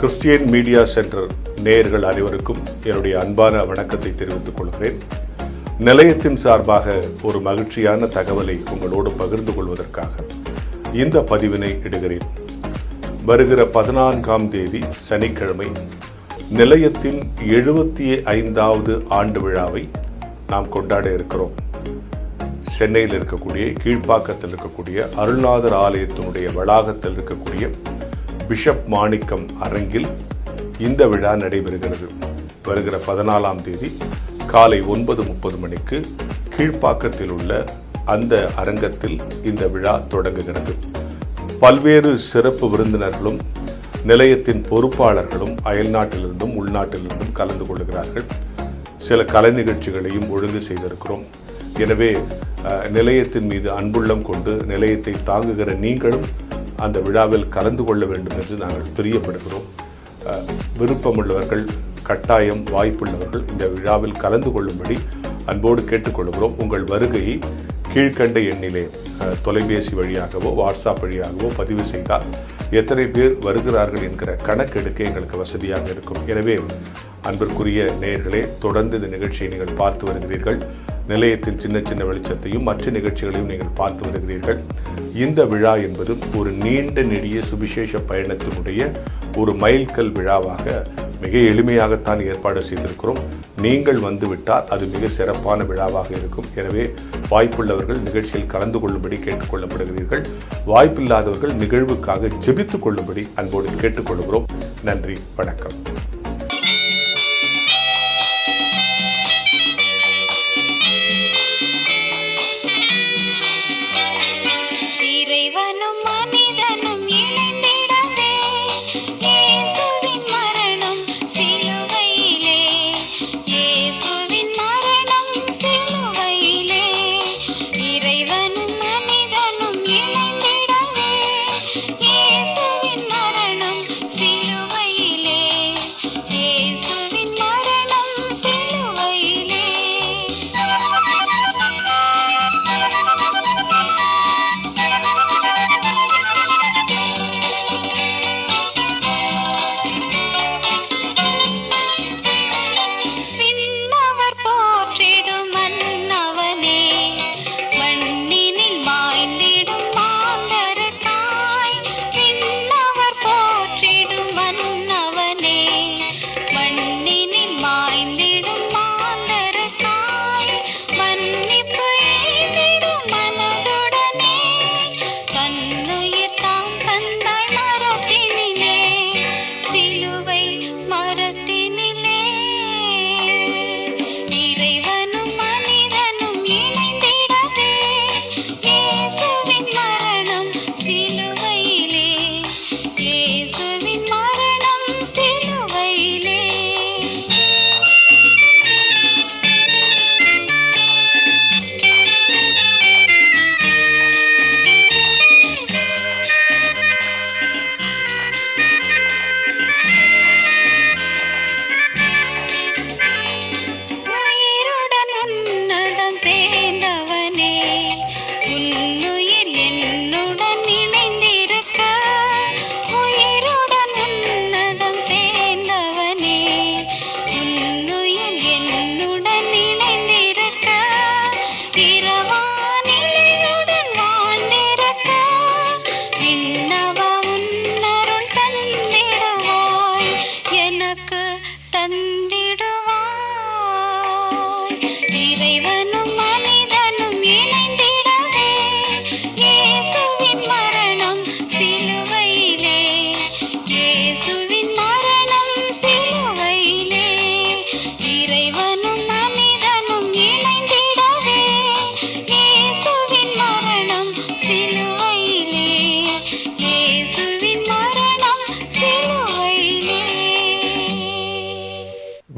Christian media centre நேயர்கள் அனைவருக்கும் என்னுடைய அன்பான வணக்கத்தை தெரிவித்துக் கொள்கிறேன். நிலையத்தின் சார்பாக ஒரு மகிழ்ச்சியான தகவலை உங்களோடு பகிர்ந்து கொள்வதற்காக இந்த பதிவினை இடுகிறேன். வருகிற 14ஆம் தேதி சனிக்கிழமை நிலையத்தின் 75வது ஆண்டு விழாவை நாம் கொண்டாட இருக்கிறோம். சென்னையில் இருக்கக்கூடிய கீழ்ப்பாக்கத்தில் இருக்கக்கூடிய அருள்நாதர் ஆலயத்தினுடைய வளாகத்தில் இருக்கக்கூடிய பிஷப் மாணிக்கம் அரங்கில் இந்த விழா நடைபெறுகிறது. வருகிற 14ஆம் தேதி காலை 9:30 மணிக்கு கீழ்ப்பாக்கத்தில் உள்ள அந்த அரங்கத்தில் இந்த விழா தொடங்குகிறது. பல்வேறு சிறப்பு விருந்தினர்களும் நிலையத்தின் பொறுப்பாளர்களும் அயல்நாட்டிலிருந்தும் உள்நாட்டிலிருந்தும் கலந்து கொள்கிறார்கள். சில கலை நிகழ்ச்சிகளையும் ஒழுங்கு செய்திருக்கிறோம். எனவே நிலையத்தின் மீது அன்புள்ளம் கொண்டு நிலையத்தை தாங்குகிற நீங்களும் அந்த விழாவில் கலந்து கொள்ள வேண்டும் என்று நாங்கள் பிரியப்படுகிறோம். விருப்பமுள்ளவர்கள், கட்டாயம் வாய்ப்புள்ளவர்கள் இந்த விழாவில் கலந்து கொள்ளும்படி அன்போடு கேட்டுக்கொள்கிறோம். உங்கள் வருகையை கீழ்கண்ட எண்ணிலே தொலைபேசி வழியாகவோ வாட்ஸ்அப் வழியாகவோ பதிவு செய்தால் எத்தனை பேர் வருகிறார்கள் என்கிற கணக்கெடுக்க எங்களுக்கு வசதியாக இருக்கும். எனவே அன்பிற்குரிய நேயர்களே, தொடர்ந்து இந்த நிகழ்ச்சியை நீங்கள் பார்த்து வருகிறீர்கள். நிலையத்தின் சின்ன சின்ன வெளிச்சத்தையும் மற்ற நிகழ்ச்சிகளையும் நீங்கள் பார்த்து வருகிறீர்கள். இந்த விழா என்பது ஒரு நீண்ட நெடிய சுவிசேஷ பயணத்தினுடைய ஒரு மைல்கல் விழாவாக மிக எளிமையாகத்தான் ஏற்பாடு செய்திருக்கிறோம். நீங்கள் வந்துவிட்டால் அது மிக சிறப்பான விழாவாக இருக்கும். எனவே வாய்ப்புள்ளவர்கள் நிகழ்ச்சியில் கலந்து கொள்ளும்படி கேட்டுக்கொள்ளப்படுகிறீர்கள். வாய்ப்பில்லாதவர்கள் நிகழ்வுக்காக ஜெபித்துக் கொள்ளும்படி அன்போடு கேட்டுக்கொள்கிறோம். நன்றி, வணக்கம்.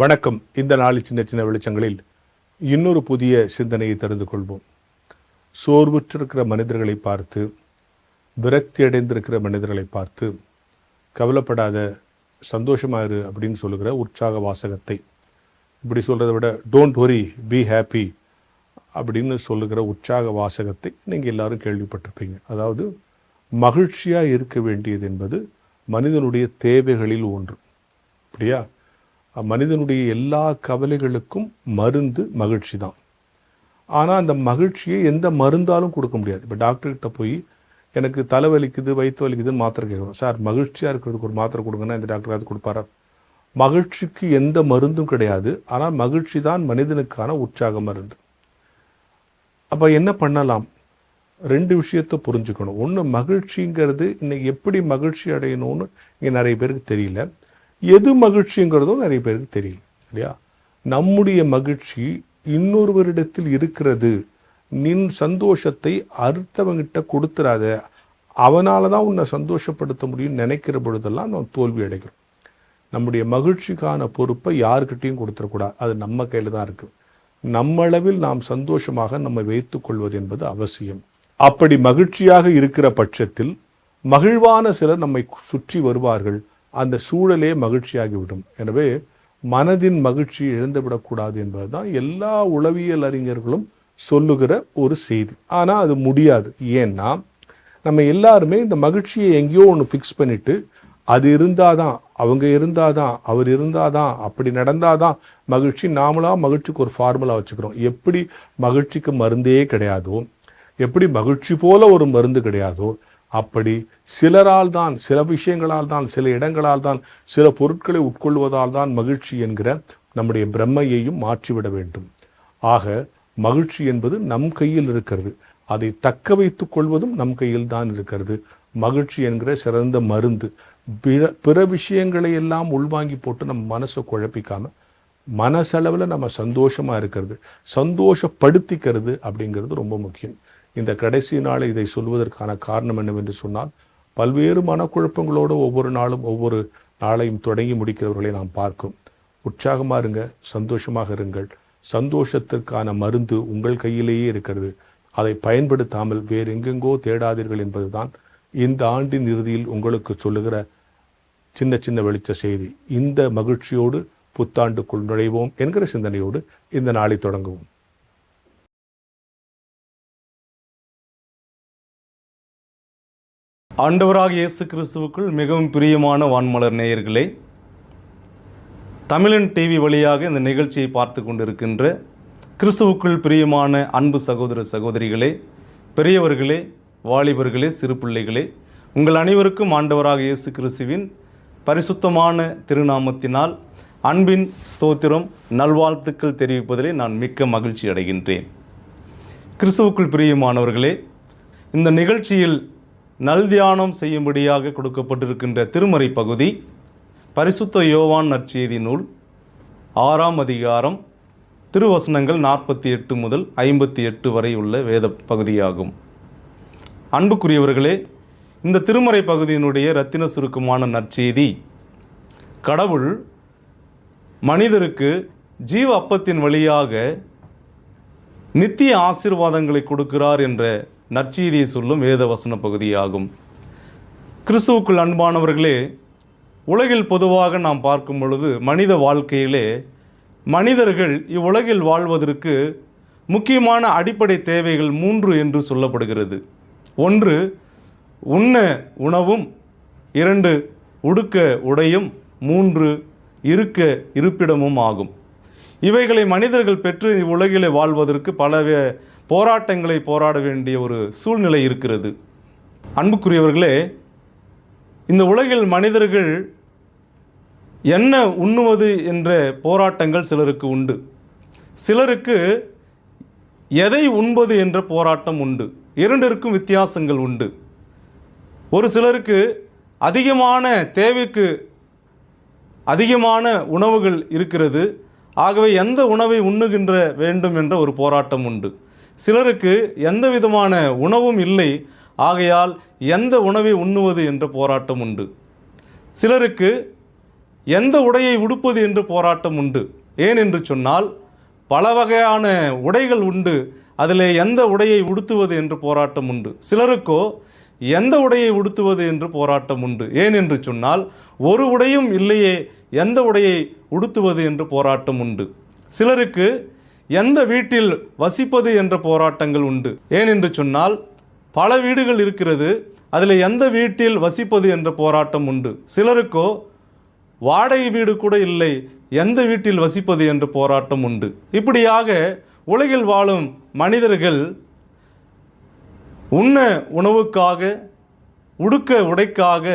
வணக்கம். இந்த நாளில் சின்ன சின்ன வெளிச்சங்களில் இன்னொரு புதிய சிந்தனையை தெரிந்து கொள்வோம். சோர்வுற்றிருக்கிற மனிதர்களை பார்த்து, விரக்தி அடைந்திருக்கிற மனிதர்களை பார்த்து, கவலைப்படாத, சந்தோஷமாயிரு அப்படின்னு சொல்லுகிற உற்சாக வாசகத்தை, இப்படி சொல்கிறத விட டோன்ட் வரி பி ஹாப்பி அப்படின்னு சொல்லுகிற உற்சாக வாசகத்தை நீங்கள் எல்லாரும் கேள்விப்பட்டிருப்பீங்க. அதாவது மகிழ்ச்சியாக இருக்க வேண்டியது என்பது மனிதனுடைய தேவைகளில் ஒன்று. அப்படியா? மனிதனுடைய எல்லா கவலைகளுக்கும் மருந்து மகிழ்ச்சி தான். ஆனால் அந்த மகிழ்ச்சியை எந்த மருந்தாலும் கொடுக்க முடியாது. இப்போ டாக்டர்கிட்ட போய் எனக்கு தலை வலிக்குது, வயிற்று வலிக்குதுன்னு மாத்திரை கேட்கணும். சார் மகிழ்ச்சியாக இருக்கிறதுக்கு ஒரு மாத்திரை கொடுங்கன்னா இந்த டாக்டர் அது கொடுப்பாரா? மகிழ்ச்சிக்கு எந்த மருந்தும் கிடையாது. ஆனால் மகிழ்ச்சி தான் மனிதனுக்கான உற்சாக மருந்து. அப்போ என்ன பண்ணலாம்? 2 விஷயத்தை புரிஞ்சுக்கணும். ஒன்று, மகிழ்ச்சிங்கிறது இன்னைக்கு எப்படி மகிழ்ச்சி அடையணும்னு இங்கே நிறைய பேருக்கு தெரியல. எது மகிழ்ச்சிங்கிறதும் நிறைய பேருக்கு தெரியல, இல்லையா? நம்முடைய மகிழ்ச்சி இன்னொருவரிடத்தில் இருக்கிறது. நின் சந்தோஷத்தை அடுத்தவங்கிட்ட கொடுத்துடாத, அவனால தான் உன்னை சந்தோஷப்படுத்த முடியும்னு நினைக்கிற பொழுதெல்லாம் நம்ம தோல்வி அடைகிறோம். நம்முடைய மகிழ்ச்சிக்கான பொறுப்பை யாருக்கிட்டையும் கொடுத்துடக்கூடாது. அது நம்ம கையில் தான் இருக்குது. நம்மளவில் நாம் சந்தோஷமாக நம்ம வைத்துக் கொள்வது என்பது அவசியம். அப்படி மகிழ்ச்சியாக இருக்கிற பட்சத்தில் மகிழ்வான சிலர் நம்மை சுற்றி வருவார்கள். அந்த சூழலே மகிழ்ச்சியாகிவிடும். எனவே மனதின் மகிழ்ச்சி இழந்துவிடக்கூடாது என்பதுதான் எல்லா உளவியல் அறிஞர்களும் சொல்லுகிற ஒரு செய்தி. ஆனால் அது முடியாது. ஏன்னா நம்ம எல்லாருமே இந்த மகிழ்ச்சியை எங்கேயோ ஒன்று ஃபிக்ஸ் பண்ணிட்டு, அது இருந்தாதான், அவங்க இருந்தாதான், அவர் இருந்தாதான், அப்படி நடந்தாதான் மகிழ்ச்சி. நாமளாக மகிழ்ச்சிக்கு ஒரு ஃபார்முலா வச்சுக்கிறோம். எப்படி மகிழ்ச்சிக்கு மருந்தே கிடையாதோ, எப்படி மகிழ்ச்சி போல ஒரு மருந்து கிடையாதோ, அப்படி சிலரால் தான், சில விஷயங்களால் தான், சில இடங்களால் தான், சில பொருட்களை உட்கொள்வதால் தான் மகிழ்ச்சி என்கிற நம்முடைய பிரம்மையையும் மாற்றிவிட வேண்டும். ஆக மகிழ்ச்சி என்பது நம் கையில் இருக்கிறது. அதை தக்க வைத்துக் கொள்வதும் நம் கையில் தான் இருக்கிறது. மகிழ்ச்சி என்கிற சிறந்த மருந்து. பிற விஷயங்களை எல்லாம் உள்வாங்கி போட்டு நம்ம மனசை குழப்பிக்காம மனசளவில் நம்ம சந்தோஷமாக இருக்கிறது, சந்தோஷப்படுத்திக்கிறது அப்படிங்கிறது ரொம்ப முக்கியம். இந்த கடைசி நாள் இதை சொல்வதற்கான காரணம் என்னவென்று சொன்னால், பல்வேறு மனக்குழப்பங்களோடு ஒவ்வொரு நாளும் ஒவ்வொரு நாளையும் தொடங்கி முடிக்கிறவர்களை நாம் பார்க்கிறோம். உற்சாகமாக இருங்க, சந்தோஷமாக இருங்கள். சந்தோஷத்திற்கான மருந்து உங்கள் கையிலேயே இருக்கிறது. அதை பயன்படுத்தாமல் வேறு எங்கெங்கோ தேடாதீர்கள் என்பதுதான் இந்த ஆண்டின் இறுதியில் உங்களுக்கு சொல்லுகிற சின்ன சின்ன வெளிச்ச செய்தி. இந்த மகிழ்ச்சியோடு புத்தாண்டுக்குள் நுழைவோம் என்கிற சிந்தனையோடு இந்த நாளை தொடங்குவோம். ஆண்டவராக இயேசு கிறிஸ்துவுக்குள் மிகவும் பிரியமான வான்மலர் நேயர்களே, தமிழன் டிவி வழியாக இந்த நிகழ்ச்சியை பார்த்து கொண்டிருக்கின்ற கிறிஸ்துவுக்குள் பிரியமான அன்பு சகோதர சகோதரிகளே, பெரியவர்களே, வாலிபர்களே, சிறு பிள்ளைகளே, உங்கள் அனைவருக்கும் ஆண்டவராக இயேசு கிறிஸ்துவின் பரிசுத்தமான திருநாமத்தினால் அன்பின் ஸ்தோத்திரம், நல்வாழ்த்துக்கள் தெரிவிப்பதிலே நான் மிக்க மகிழ்ச்சி அடைகின்றேன். கிறிஸ்துவுக்குள் பிரியமானவர்களே, இந்த நிகழ்ச்சியில் நல் தியானம் செய்யும்படியாக கொடுக்கப்பட்டிருக்கின்ற திருமறை பகுதி பரிசுத்த யோவான் நற்செய்தி நூல் 6ஆம் அதிகாரம் திருவசனங்கள் 48 முதல் 58 வரை உள்ள வேத பகுதியாகும். அன்புக்குரியவர்களே, இந்த திருமறை பகுதியினுடைய இரத்தின சுருக்கமான நற்செய்தி, கடவுள் மனிதருக்கு ஜீவ அப்பத்தின் வழியாக நித்திய ஆசீர்வாதங்களை கொடுக்கிறார் என்ற நற்செய்தியை சொல்லும் வேத வசன பகுதியாகும். கிறிஸ்துவுக்குள் அன்பானவர்களே, உலகில் பொதுவாக நாம் பார்க்கும் பொழுது மனித வாழ்க்கையிலே மனிதர்கள் இவ்வுலகில் வாழ்வதற்கு முக்கியமான அடிப்படை தேவைகள் 3 என்று சொல்லப்படுகிறது. 1 உண்ண உணவும், 2 உடுக்க உடையும், 3 இருக்க இருப்பிடமும் ஆகும். இவைகளை மனிதர்கள் பெற்று இவ்வுலகிலே வாழ்வதற்கு பல போராட்டங்களை போராட வேண்டிய ஒரு சூழ்நிலை இருக்கிறது. அன்புக்குரியவர்களே, இந்த உலகில் மனிதர்கள் என்ன உண்ணுவது என்ற போராட்டங்கள் சிலருக்கு உண்டு. சிலருக்கு எதை உண்பது என்ற போராட்டம் உண்டு. இரண்டிற்கும் வித்தியாசங்கள் உண்டு. ஒரு சிலருக்கு அதிகமான தேவைக்கு அதிகமான உணவுகள் இருக்கிறது, ஆகவே எந்த உணவை உண்ணுகின்ற வேண்டும் என்ற ஒரு போராட்டம் உண்டு. சிலருக்கு எந்த விதமான உணவும் இல்லை, ஆகையால் எந்த உணவை உண்ணுவது என்ற போராட்டம் உண்டு. சிலருக்கு எந்த உடையை உடுப்பது என்று போராட்டம் உண்டு. ஏன் என்று சொன்னால், பல வகையான உடைகள் உண்டு, அதில் எந்த உடையை உடுத்துவது என்று போராட்டம் உண்டு. சிலருக்கோ எந்த உடையை உடுத்துவது என்று போராட்டம் உண்டு. ஏன் என்று சொன்னால், ஒரு உடையும் இல்லையே, எந்த உடையை உடுத்துவது என்று போராட்டம் உண்டு. சிலருக்கு எந்த வீட்டில் வசிப்பது என்ற போராட்டங்கள் உண்டு. ஏன் என்று சொன்னால், பல வீடுகள் இருக்கிறது, அதில் எந்த வீட்டில் வசிப்பது என்ற போராட்டம் உண்டு. சிலருக்கோ வாடகை வீடு கூட இல்லை, எந்த வீட்டில் வசிப்பது என்ற போராட்டம் உண்டு. இப்படியாக உலகில் வாழும் மனிதர்கள் உண்ண உணவுக்காக, உடுக்க உடைக்காக,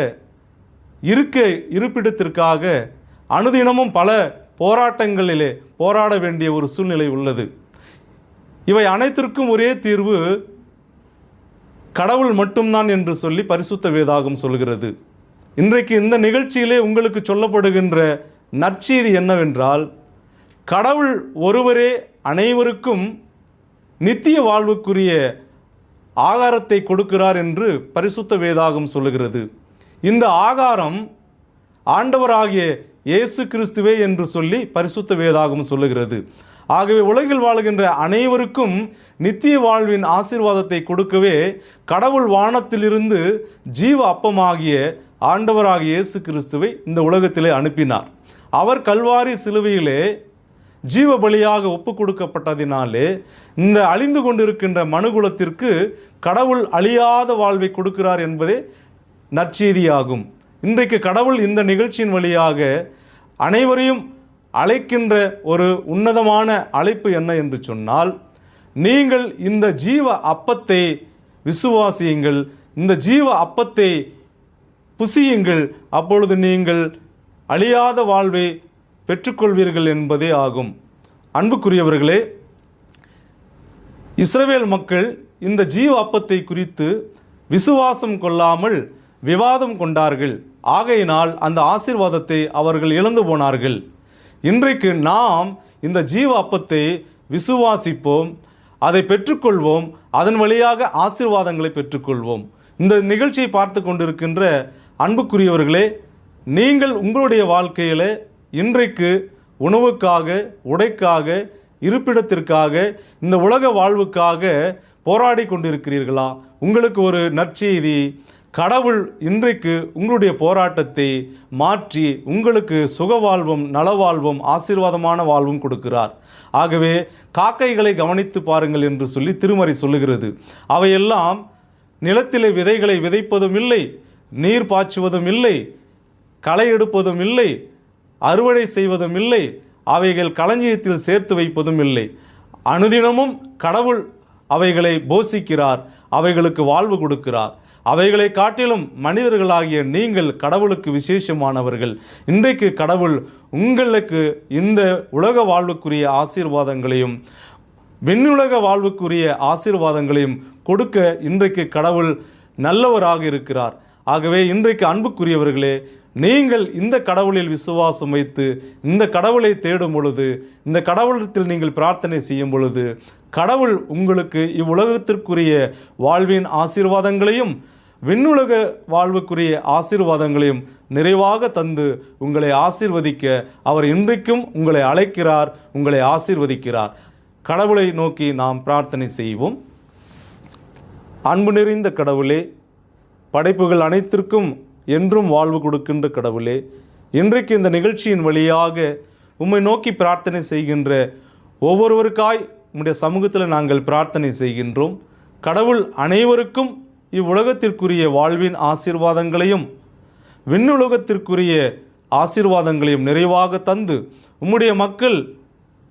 இருக்க இருப்பிடத்திற்காக அனுதினமும் பல போராட்டங்களிலே போராட வேண்டிய ஒரு சூழ்நிலை உள்ளது. இவை அனைத்திற்கும் ஒரே தீர்வு கடவுள் மட்டும்தான் என்று சொல்லி பரிசுத்த வேதாகம் சொல்கிறது. இன்றைக்கு இந்த நிகழ்ச்சியிலே உங்களுக்கு சொல்லப்படுகின்ற நற்செய்தி என்னவென்றால், கடவுள் ஒருவரே அனைவருக்கும் நித்திய வாழ்வுக்குரிய ஆகாரத்தை கொடுக்கிறார் என்று பரிசுத்த வேதாகம் சொல்லுகிறது. இந்த ஆகாரம் ஆண்டவராகிய இயேசு கிறிஸ்துவே என்று சொல்லி பரிசுத்த வேதாகம் சொல்லுகிறது. ஆகவே உலகில் வாழுகின்ற அனைவருக்கும் நித்திய வாழ்வின் ஆசீர்வாதத்தை கொடுக்கவே கடவுள் வானத்திலிருந்து ஜீவ அப்பமாகிய ஆண்டவராகிய இயேசு கிறிஸ்துவை இந்த உலகத்திலே அனுப்பினார். அவர் கல்வாரி சிலுவையிலே ஜீவ பலியாக ஒப்பு கொடுக்கப்பட்டதினாலே இந்த அழிந்து கொண்டிருக்கின்ற மனுகுலத்திற்கு கடவுள் அழியாத வாழ்வை கொடுக்கிறார் என்பதே நற்செய்தியாகும். இன்றைக்கு கடவுள் இந்த நிகழ்ச்சியின் வழியாக அனைவரையும் அழைக்கின்ற ஒரு உன்னதமான அழைப்பு என்ன என்று சொன்னால், நீங்கள் இந்த ஜீவ அப்பத்தை விசுவாசியுங்கள், இந்த ஜீவ அப்பத்தை புசியுங்கள், அப்பொழுது நீங்கள் அழியாத வாழ்வை பெற்றுக்கொள்வீர்கள் என்பதே ஆகும். அன்புக்குரியவர்களே, இஸ்ரவேல் மக்கள் இந்த ஜீவ அப்பத்தை குறித்து விசுவாசம் கொள்ளாமல் விவாதம் கொண்டார்கள். ஆகையினால் அந்த ஆசீர்வாதத்தை அவர்கள் இழந்து போனார்கள். இன்றைக்கு நாம் இந்த ஜீவ அப்பத்தை விசுவாசிப்போம், அதை பெற்றுக்கொள்வோம், அதன் வழியாக ஆசீர்வாதங்களை பெற்றுக்கொள்வோம். இந்த நிகழ்ச்சியை பார்த்து கொண்டிருக்கின்ற அன்புக்குரியவர்களே, நீங்கள் உங்களுடைய வாழ்க்கையில் இன்றைக்கு உணவுக்காக, உடைக்காக, இருப்பிடத்திற்காக, இந்த உலக வாழ்வுக்காக போராடி கொண்டிருக்கிறீர்களா? உங்களுக்கு ஒரு நற்செய்தி, கடவுள் இன்றைக்கு உங்களுடைய போராட்டத்தை மாற்றி உங்களுக்கு சுகவாழ்வும், நலவாழ்வும், ஆசீர்வாதமான வாழ்வும் கொடுக்கிறார். ஆகவே காக்கைகளை கவனித்து பாருங்கள் என்று சொல்லி திருமறை சொல்லுகிறது. அவையெல்லாம் நிலத்திலே விதைகளை விதைப்பதும் இல்லை, நீர் பாய்ச்சுவதும் இல்லை, களை எடுப்பதும் இல்லை, அறுவடை செய்வதும் இல்லை, அவைகள் களஞ்சியத்தில் சேர்த்து வைப்பதும் இல்லை. அனுதினமும் கடவுள் அவைகளை போஷிக்கிறார், அவைகளுக்கு வாழ்வு கொடுக்கிறார். அவைகளை காட்டிலும் மனிதர்களாகிய நீங்கள் கடவுளுக்கு விசேஷமானவர்கள். இன்றைக்கு கடவுள் உங்களுக்கு இந்த உலக வாழ்வுக்குரிய ஆசீர்வாதங்களையும் விண்ணுலக வாழ்வுக்குரிய ஆசீர்வாதங்களையும் கொடுக்க இன்றைக்கு கடவுள் நல்லவராக இருக்கிறார். ஆகவே இன்றைக்கு அன்புக்குரியவர்களே, நீங்கள் இந்த கடவுளில் விசுவாசம் வைத்து இந்த கடவுளை தேடும் பொழுது, இந்த கடவுளத்தில் நீங்கள் பிரார்த்தனை செய்யும் பொழுது, கடவுள் உங்களுக்கு இவ்வுலகத்திற்குரிய வாழ்வின் ஆசீர்வாதங்களையும் விண்ணுலக வாழ்வுக்குரிய ஆசீர்வாதங்களையும் நிறைவாக தந்து உங்களை ஆசீர்வதிக்க அவர் இன்றைக்கும் உங்களை அழைக்கிறார், உங்களை ஆசீர்வதிக்கிறார். கடவுளை நோக்கி நாம் பிரார்த்தனை செய்வோம். அன்பு நிறைந்த கடவுளே, படைப்புகள் அனைத்திற்கும் என்றும் வாழ்வு கொடுக்கின்ற கடவுளே, இன்றைக்கு இந்த நிகழ்ச்சியின் வழியாக உம்மை நோக்கி பிரார்த்தனை செய்கின்ற ஒவ்வொருவருக்காய் உம்முடைய சமூகத்தில் நாங்கள் பிரார்த்தனை செய்கின்றோம். கடவுள் அனைவருக்கும் இவ்வுலகத்திற்குரிய வாழ்வின் ஆசீர்வாதங்களையும் விண்ணுலகத்திற்குரிய ஆசீர்வாதங்களையும் நிறைவாக தந்து உம்முடைய மக்கள்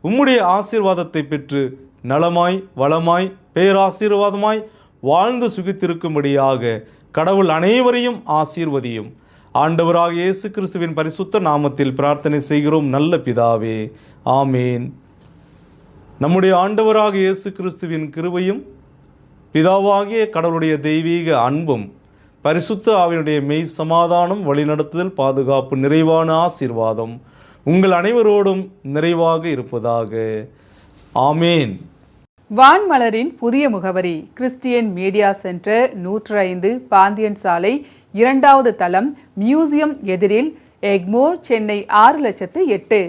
உம்முடைய ஆசீர்வாதத்தை பெற்று நலமாய், வளமாய், பேராசீர்வாதமாய் வாழ்ந்து சுகித்திருக்கும்படியாக கடவுள் அனைவரையும் ஆசீர்வதியும். ஆண்டவராக இயேசு கிறிஸ்துவின் பரிசுத்த நாமத்தில் பிரார்த்தனை செய்கிறோம் நல்ல பிதாவே, ஆமேன். நம்முடைய ஆண்டவராக இயேசு கிறிஸ்துவின் கிருபையும் பிதாவாகிய கடவுளுடைய தெய்வீக அன்பும் பரிசுத்த ஆவியினுடைய மெய் சமாதானம், வழிநடத்துதல், பாதுகாப்பு, நிறைவான ஆசீர்வாதம் உங்கள் அனைவரோடும் நிறைவாக இருப்பதாக. ஆமேன். வான்மலரின் புதிய முகவரி: கிறிஸ்டியன் மீடியா சென்டர், 105 பாந்தியன் சாலை, 2வது தளம், மியூசியம் எதிரில், எக்மோர், சென்னை 6,08,000.